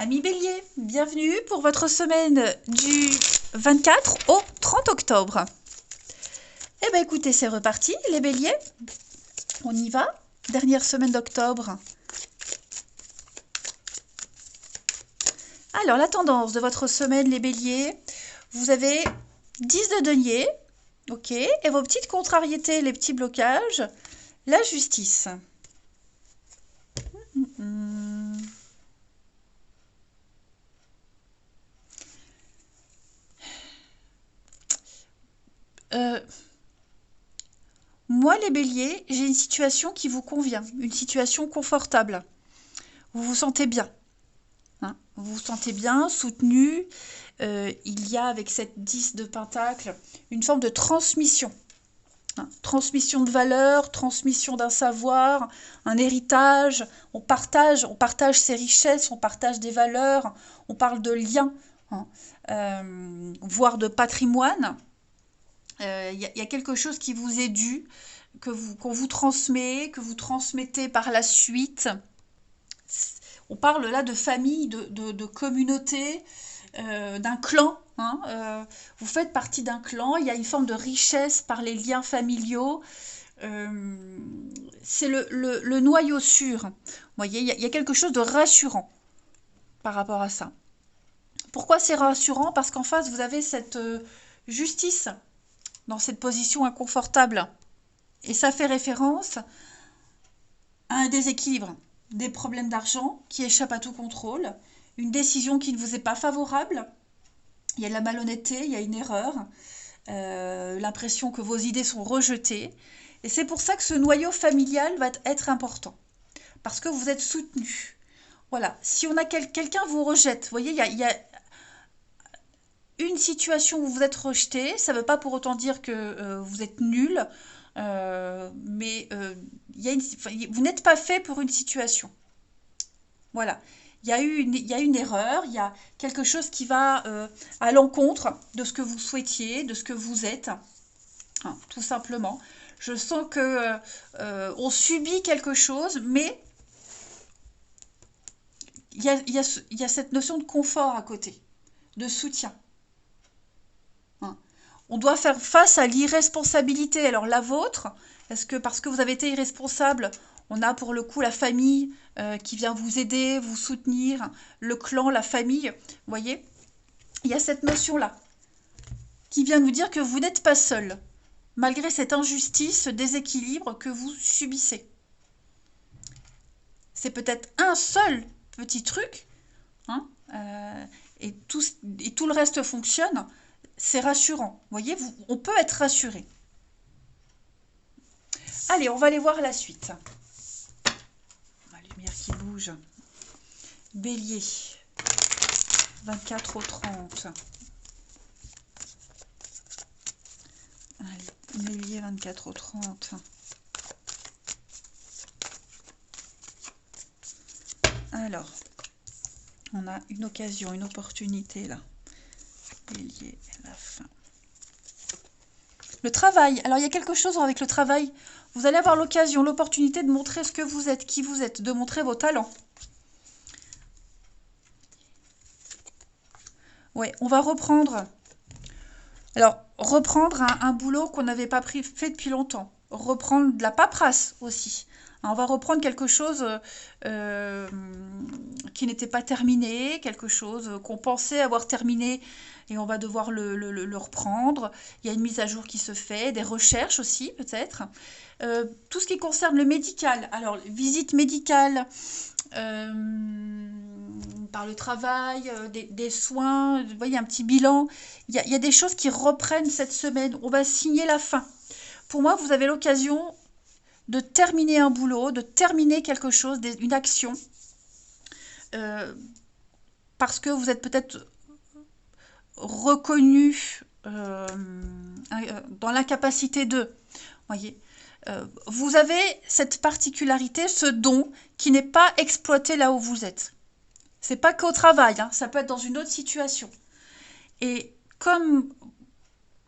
Amis Bélier, bienvenue pour votre semaine du 24 au 30 octobre. Eh bien écoutez, c'est reparti les Béliers, on y va, dernière semaine d'octobre. Alors la tendance de votre semaine les Béliers, vous avez 10 de denier, ok, et vos petites contrariétés, les petits blocages, la justice. Moi, les béliers, j'ai une situation qui vous convient, une situation confortable. Vous vous sentez bien. Hein, vous vous sentez bien, soutenu. Il y a, avec cette 10 de pentacle, une forme de transmission. Hein, transmission de valeurs, transmission d'un savoir, un héritage. On partage ses richesses, on partage des valeurs, on parle de liens, hein, voire de patrimoine. Y a quelque chose qui vous est dû, qu'on vous transmet, que vous transmettez par la suite. On parle là de famille, de communauté, d'un clan. Hein, vous faites partie d'un clan, il y a une forme de richesse par les liens familiaux. C'est le noyau sûr. Vous voyez, il y a quelque chose de rassurant par rapport à ça. Pourquoi c'est rassurant? Parce qu'en face, vous avez cette justice dans cette position inconfortable. Et ça fait référence à un déséquilibre, des problèmes d'argent qui échappent à tout contrôle, une décision qui ne vous est pas favorable, il y a de la malhonnêteté, il y a une erreur, l'impression que vos idées sont rejetées. Et c'est pour ça que ce noyau familial va être important, parce que vous êtes soutenu. Voilà, si on a quelqu'un vous rejette, vous voyez, il y a une situation où vous êtes rejeté, ça ne veut pas pour autant dire que vous êtes nul, mais vous n'êtes pas fait pour une situation. Voilà. Il y a une erreur, il y a quelque chose qui va à l'encontre de ce que vous souhaitiez, de ce que vous êtes, hein, tout simplement. Je sens que on subit quelque chose, mais il y a cette notion de confort à côté, de soutien. On doit faire face à l'irresponsabilité. Alors la vôtre, est-ce que parce que vous avez été irresponsable, on a pour le coup la famille qui vient vous aider, vous soutenir, le clan, la famille, vous voyez? Il y a cette notion-là qui vient nous dire que vous n'êtes pas seul, malgré cette injustice, ce déséquilibre que vous subissez. C'est peut-être un seul petit truc, hein, et tout le reste fonctionne. C'est rassurant. Vous voyez, on peut être rassuré. Allez, on va aller voir la suite. La lumière qui bouge. Bélier, 24 au 30. Allez, Bélier, 24 au 30. Alors, on a une occasion, une opportunité là. Bélier, la fin. Le travail. Alors, il y a quelque chose avec le travail. Vous allez avoir l'occasion, l'opportunité de montrer ce que vous êtes, qui vous êtes, de montrer vos talents. Ouais, on va reprendre. Alors, reprendre un boulot qu'on n'avait pas fait depuis longtemps. Reprendre de la paperasse aussi. On va reprendre quelque chose qui n'était pas terminé, quelque chose qu'on pensait avoir terminé et on va devoir le reprendre. Il y a une mise à jour qui se fait, des recherches aussi peut-être. Tout ce qui concerne le médical, alors visite médicale, par le travail, des soins, vous voyez, un petit bilan. Il y a des choses qui reprennent cette semaine. On va signer la fin. Pour moi, vous avez l'occasion de terminer un boulot, de terminer quelque chose, une action, parce que vous êtes peut-être reconnu dans l'incapacité de, voyez. Vous avez cette particularité, ce don qui n'est pas exploité là où vous êtes. C'est pas qu'au travail, hein, ça peut être dans une autre situation. Et comme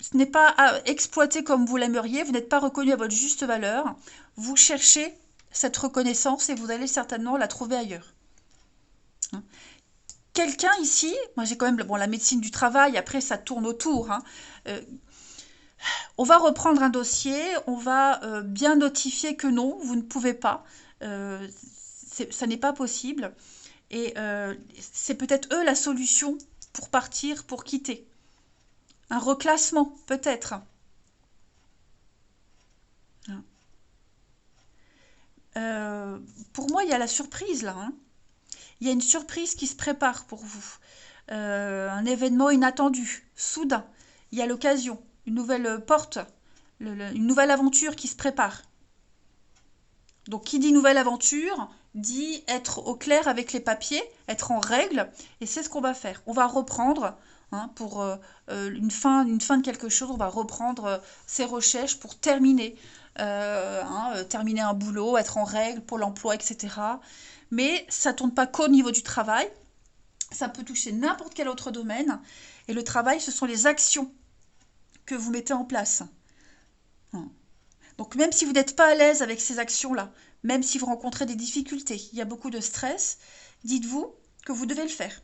ce n'est pas exploité comme vous l'aimeriez, vous n'êtes pas reconnu à votre juste valeur, vous cherchez cette reconnaissance et vous allez certainement la trouver ailleurs. quelqu'un ici, moi j'ai quand même bon, la médecine du travail, après ça tourne autour, hein. Euh, on va reprendre un dossier, on va bien notifier que non, vous ne pouvez pas, euh, ça n'est pas possible. Et c'est peut-être eux la solution pour partir, pour quitter. Un reclassement, peut-être. Euh, pour moi, il y a la surprise là, hein. Il y a une surprise qui se prépare pour vous. Un événement inattendu, soudain. Il y a l'occasion, une nouvelle porte, une nouvelle aventure qui se prépare. Donc, qui dit nouvelle aventure, dit être au clair avec les papiers, être en règle, et c'est ce qu'on va faire. On va reprendre, hein, pour une fin de quelque chose, on va reprendre ses recherches pour terminer, terminer un boulot, être en règle pour l'emploi, etc. Mais ça ne tourne pas qu'au niveau du travail, ça peut toucher n'importe quel autre domaine, et le travail, ce sont les actions que vous mettez en place. Hein. Donc même si vous n'êtes pas à l'aise avec ces actions-là, même si vous rencontrez des difficultés, il y a beaucoup de stress, dites-vous que vous devez le faire.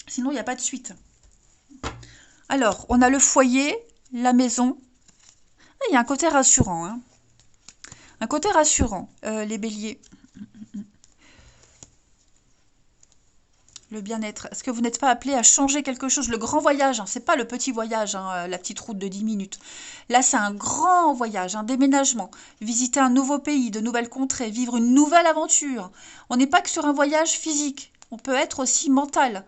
Sinon, il n'y a pas de suite. Alors, on a le foyer, la maison. Ah, il y a un côté rassurant, hein. Un côté rassurant, les béliers. Le bien-être. Est-ce que vous n'êtes pas appelé à changer quelque chose? Le grand voyage, hein, c'est pas le petit voyage, hein, la petite route de 10 minutes. Là, c'est un grand voyage, un déménagement. Visiter un nouveau pays, de nouvelles contrées, vivre une nouvelle aventure. On n'est pas que sur un voyage physique. On peut être aussi mental.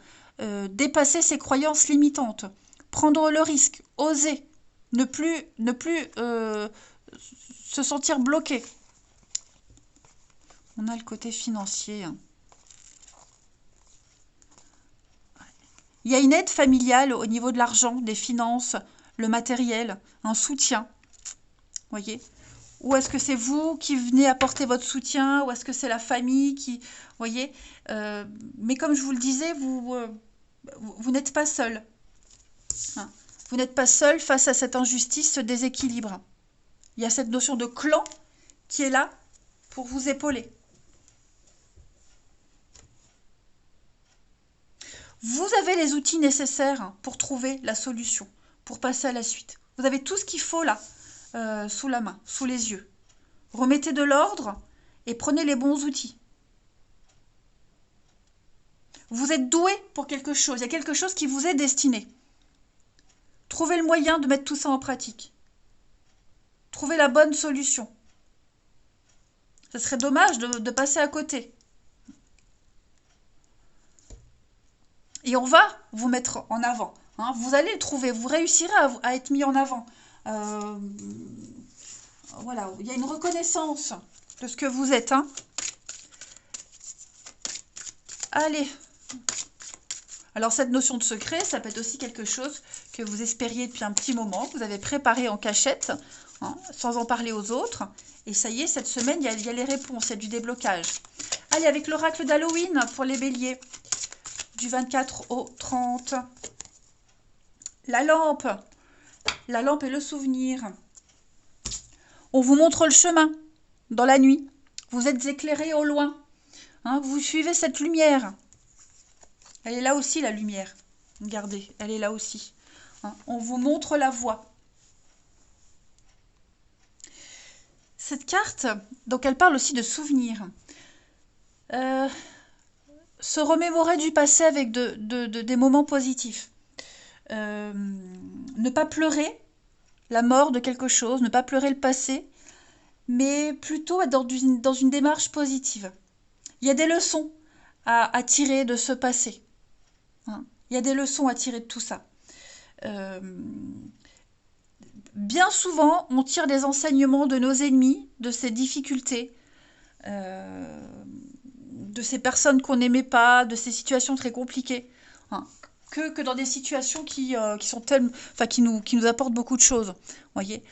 Dépasser ses croyances limitantes. Prendre le risque. Oser. Ne plus se sentir bloqué. On a le côté financier, hein. Il y a une aide familiale au niveau de l'argent, des finances, le matériel, un soutien. Voyez? Ou est-ce que c'est vous qui venez apporter votre soutien, ou est-ce que c'est la famille qui... Voyez? Mais comme je vous le disais, vous n'êtes pas seul. Hein. Vous n'êtes pas seul face à cette injustice, ce déséquilibre. Il y a cette notion de clan qui est là pour vous épauler. Vous avez les outils nécessaires pour trouver la solution, pour passer à la suite. Vous avez tout ce qu'il faut là, sous la main, sous les yeux. Remettez de l'ordre et prenez les bons outils. Vous êtes doué pour quelque chose, il y a quelque chose qui vous est destiné. Trouvez le moyen de mettre tout ça en pratique. Trouvez la bonne solution. Ce serait dommage de passer à côté. Et on va vous mettre en avant. Hein. Vous allez le trouver, vous réussirez à être mis en avant. Voilà, il y a une reconnaissance de ce que vous êtes. Hein. Allez. Alors cette notion de secret, ça peut être aussi quelque chose que vous espériez depuis un petit moment, que vous avez préparé en cachette, hein, sans en parler aux autres. Et ça y est, cette semaine, il y a les réponses, il y a du déblocage. Allez, avec l'oracle d'Halloween pour les béliers, du 24 au 30. La lampe et le souvenir. On vous montre le chemin dans la nuit. Vous êtes éclairé au loin. Hein, vous suivez cette lumière. Elle est là aussi, la lumière. Regardez, elle est là aussi. Hein, on vous montre la voie. Cette carte, donc elle parle aussi de souvenirs. Se remémorer du passé avec des moments positifs. Ne pas pleurer la mort de quelque chose, ne pas pleurer le passé, mais plutôt être dans une démarche positive. Il y a des leçons à tirer de ce passé. Hein. Il y a des leçons à tirer de tout ça. Bien souvent, on tire des enseignements de nos ennemis, de ces difficultés, de ces personnes qu'on n'aimait pas, de ces situations très compliquées. Hein. Que dans des situations qui sont tellement, enfin, qui nous apportent beaucoup de choses. Voyez,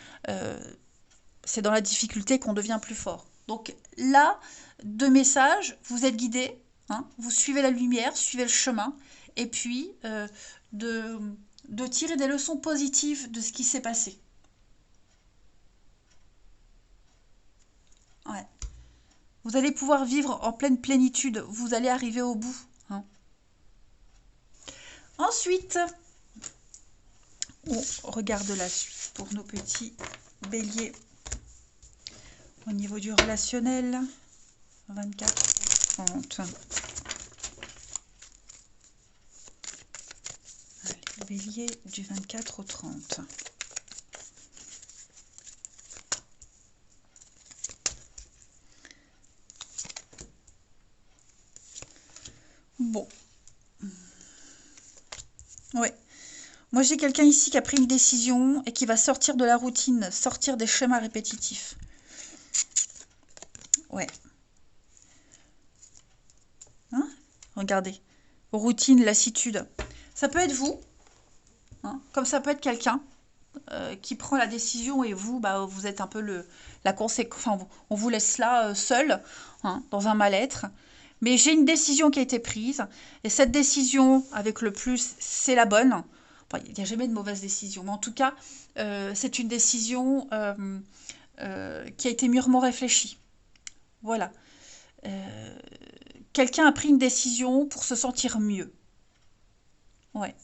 c'est dans la difficulté qu'on devient plus fort. Donc là, deux messages, vous êtes guidés, hein, vous suivez la lumière, suivez le chemin, et puis de tirer des leçons positives de ce qui s'est passé. Ouais. Vous allez pouvoir vivre en pleine plénitude, vous allez arriver au bout. Hein. Ensuite, on regarde la suite pour nos petits béliers. Au niveau du relationnel, 24-30. Allez, bélier du 24 au 30. Bon. Ouais. Moi, j'ai quelqu'un ici qui a pris une décision et qui va sortir de la routine, sortir des schémas répétitifs. Ouais. Hein? Regardez. Routine, lassitude. Ça peut être vous, hein, comme ça peut être quelqu'un qui prend la décision et vous, bah, vous êtes un peu la conséquence. Enfin, on vous laisse là seul, hein, dans un mal-être. Mais j'ai une décision qui a été prise et cette décision, avec le plus, c'est la bonne. Enfin, il n'y a jamais de mauvaise décision, mais en tout cas, c'est une décision qui a été mûrement réfléchie. Voilà. Quelqu'un a pris une décision pour se sentir mieux. Ouais.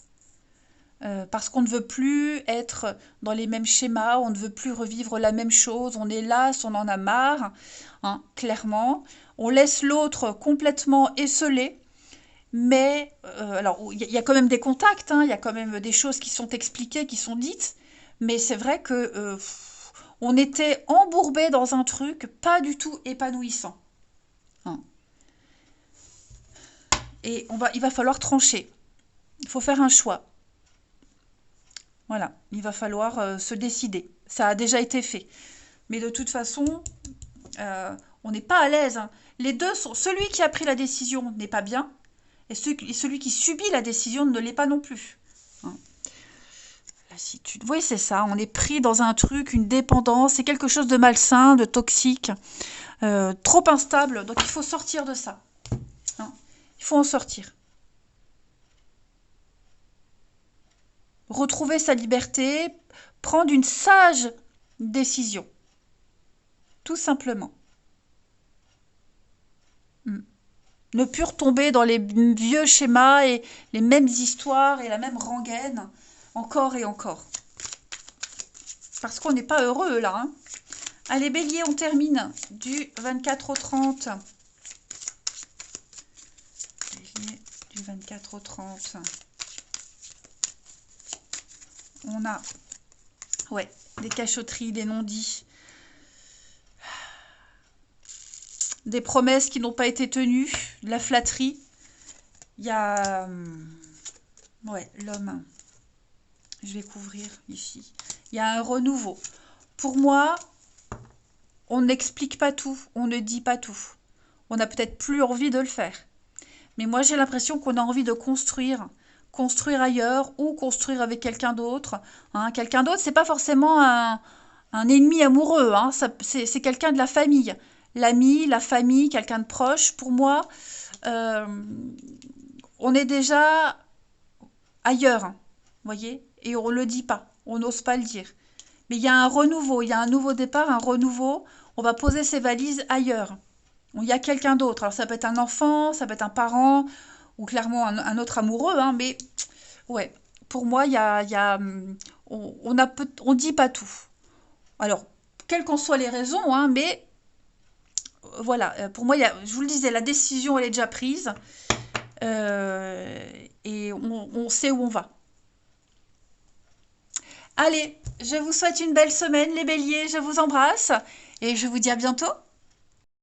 Parce qu'on ne veut plus être dans les mêmes schémas, on ne veut plus revivre la même chose, on est las, on en a marre, hein, clairement. On laisse l'autre complètement esseulé, mais alors il y a quand même des contacts, hein, il y a quand même des choses qui sont expliquées, qui sont dites, mais c'est vrai que on était embourbé dans un truc pas du tout épanouissant, hein. Et il va falloir trancher, il faut faire un choix. Voilà, il va falloir se décider. Ça a déjà été fait. Mais de toute façon, on n'est pas à l'aise, hein. Les deux sont... Celui qui a pris la décision n'est pas bien, et celui qui subit la décision ne l'est pas non plus, hein. Lassitude. Oui, c'est ça. On est pris dans un truc, une dépendance. C'est quelque chose de malsain, de toxique, trop instable. Donc il faut sortir de ça, hein. Il faut en sortir. Retrouver sa liberté, prendre une sage décision. Tout simplement. Ne plus retomber dans les vieux schémas et les mêmes histoires et la même rengaine, encore et encore. Parce qu'on n'est pas heureux là, hein. Allez, bélier, on termine du 24 au 30. Bélier, du 24 au 30. On a, ouais, des cachotteries, des non-dits. Des promesses qui n'ont pas été tenues, de la flatterie. Il y a... ouais, l'homme. Je vais couvrir ici. Il y a un renouveau. Pour moi, on n'explique pas tout, on ne dit pas tout. On n'a peut-être plus envie de le faire. Mais moi, j'ai l'impression qu'on a envie de construire. Construire ailleurs ou construire avec quelqu'un d'autre, hein. Quelqu'un d'autre, c'est pas forcément un ennemi amoureux, hein. C'est quelqu'un de la famille. L'ami, la famille, quelqu'un de proche. Pour moi, on est déjà ailleurs, hein, voyez, et on ne le dit pas, on n'ose pas le dire. Mais il y a un renouveau, il y a un nouveau départ, un renouveau. On va poser ses valises ailleurs. Il y a quelqu'un d'autre. Alors ça peut être un enfant, ça peut être un parent, ou clairement un autre amoureux, hein, mais ouais, pour moi, on dit pas tout. Alors, quelles qu'en soient les raisons, hein, mais voilà, pour moi, je vous le disais, la décision, elle est déjà prise, et on sait où on va. Allez, je vous souhaite une belle semaine, les béliers, je vous embrasse, et je vous dis à bientôt.